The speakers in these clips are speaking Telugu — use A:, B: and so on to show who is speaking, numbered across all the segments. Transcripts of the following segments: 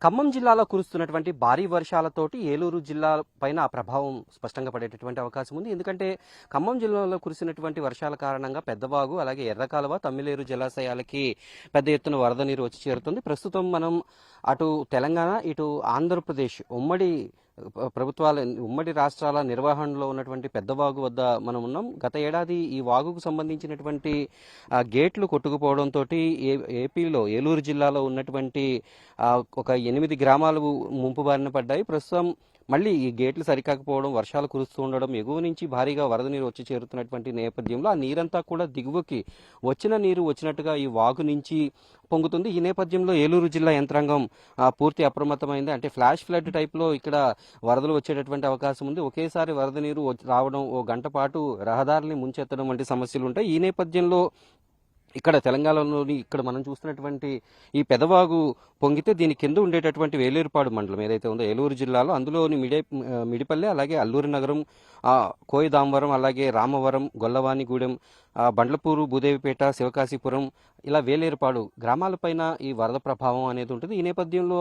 A: ఖమ్మం జిల్లాలో కురుస్తున్నటువంటి భారీ వర్షాలతోటి ఏలూరు జిల్లా పైన ఆ ప్రభావం స్పష్టంగా పడేటటువంటి అవకాశం ఉంది. ఎందుకంటే ఖమ్మం జిల్లాలో కురిసినటువంటి వర్షాల కారణంగా పెద్దవాగు అలాగే ఎర్రకాలువ తమ్మిలేరు జలాశయాలకి పెద్ద ఎత్తున వరద నీరు వచ్చి చేరుతుంది. ప్రస్తుతం మనం అటు తెలంగాణ ఇటు ఆంధ్రప్రదేశ్ ఉమ్మడి రాష్ట్రాల నిర్వహణలో ఉన్నటువంటి పెద్దవాగు వద్ద మనం ఉన్నాం. గత ఏడాది ఈ వాగుకు సంబంధించినటువంటి గేట్లు కొట్టుకుపోవడంతో ఏపీలో ఏలూరు జిల్లాలో ఉన్నటువంటి ఒక 8 గ్రామాలు ముంపు బారిన పడ్డాయి. ప్రస్తుతం మళ్ళీ ఈ గేట్లు సరికాకపోవడం, వర్షాలు కురుస్తూ ఉండడం, ఎగువ నుంచి భారీగా వరద నీరు వచ్చి చేరుతున్నటువంటి నేపథ్యంలో ఆ నీరంతా కూడా దిగువకి వచ్చిన నీరు వచ్చినట్టుగా ఈ వాగు నుంచి పొంగుతుంది. ఈ నేపథ్యంలో ఏలూరు జిల్లా యంత్రాంగం పూర్తి అప్రమత్తమైంది. అంటే ఫ్లాష్ ఫ్లడ్ టైప్లో ఇక్కడ వరదలు వచ్చేటటువంటి అవకాశం ఉంది. ఒకేసారి వరద నీరు రావడం, ఓ గంట పాటు రహదారుల్ని ముంచెత్తడం వంటి సమస్యలు ఉంటాయి. ఈ నేపథ్యంలో ఇక్కడ తెలంగాణలోని ఇక్కడ మనం చూస్తున్నటువంటి ఈ పెదవాగు పొంగితే దీని కింద ఉండేటటువంటి వేలేరుపాడు మండలం ఏదైతే ఉందో ఏలూరు జిల్లాలో, అందులోని మిడిపల్లె అలాగే అల్లూరి నగరం, కోయిదాంవరం, అలాగే రామవరం, గొల్లవానిగూడెం, బండ్లపూరు, భూదేవిపేట, శివకాశీపురం, ఇలా వేలేరుపాడు గ్రామాలపైన ఈ వరద ప్రభావం అనేది ఉంటుంది. ఈ నేపథ్యంలో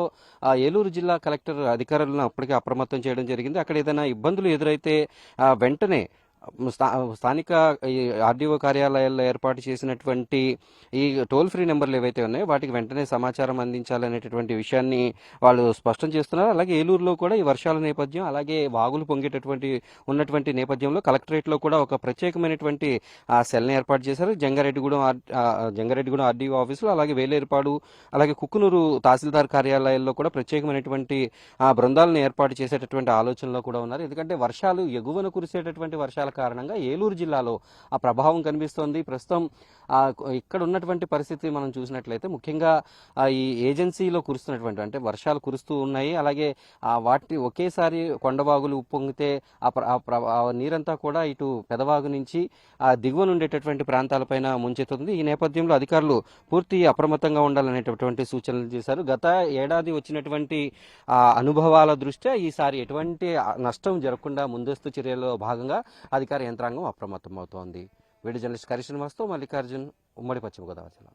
A: ఏలూరు జిల్లా కలెక్టర్ అధికారులను అప్పటికే అప్రమత్తం చేయడం జరిగింది. అక్కడ ఏదైనా ఇబ్బందులు ఎదురైతే వెంటనే స్థానిక ఆర్డీఓ కార్యాలయాల్లో ఏర్పాటు చేసినటువంటి ఈ టోల్ ఫ్రీ నెంబర్లు ఏవైతే ఉన్నాయో వాటికి వెంటనే సమాచారం అందించాలనేటటువంటి విషయాన్ని వాళ్ళు స్పష్టం చేస్తున్నారు. అలాగే ఏలూరులో కూడా ఈ వర్షాల నేపథ్యం అలాగే వాగులు పొంగేటటువంటి ఉన్నటువంటి నేపథ్యంలో కలెక్టరేట్లో కూడా ఒక ప్రత్యేకమైనటువంటి సెల్ని ఏర్పాటు చేశారు. జంగారెడ్డిగూడెం ఆర్డీఓ ఆఫీసులో, అలాగే వేలేరుపాడు, అలాగే కుక్కునూరు తహసీల్దార్ కార్యాలయాల్లో కూడా ప్రత్యేకమైనటువంటి బృందాలను ఏర్పాటు చేసేటటువంటి ఆలోచనలో కూడా ఉన్నారు. ఎందుకంటే వర్షాలు ఎగువన కురిసేటటువంటి వర్షాల కారణంగా ఏలూరు జిల్లాలో ఆ ప్రభావం కనిపిస్తోంది. ప్రస్తుతం ఇక్కడ ఉన్నటువంటి పరిస్థితి మనం చూసినట్లయితే ముఖ్యంగా ఈ ఏజెన్సీలో కురుస్తున్నటువంటి అంటే వర్షాలు కురుస్తూ ఉన్నాయి. అలాగే వాటి ఒకేసారి కొండవాగులు ఉప్పొంగితే ఆ నీరంతా కూడా ఇటు పెదవాగు నుంచి దిగువన ఉండేటటువంటి ప్రాంతాలపైన ముంచెత్తుంది. ఈ నేపథ్యంలో అధికారులు పూర్తి అప్రమత్తంగా ఉండాలనేటటువంటి సూచనలు చేశారు. గత ఏడాది వచ్చినటువంటి అనుభవాల దృష్ట్యా ఈసారి ఎటువంటి నష్టం జరగకుండా ముందస్తు చర్యల్లో భాగంగా అధికార యంత్రాంగం అప్రమత్తమవుతోంది. వీడియో జర్నలిస్ట్ కరి శ్రీనివాస్తో మల్లికార్జున్, ఉమ్మడి పశ్చిమ గోదావరి జిల్లా.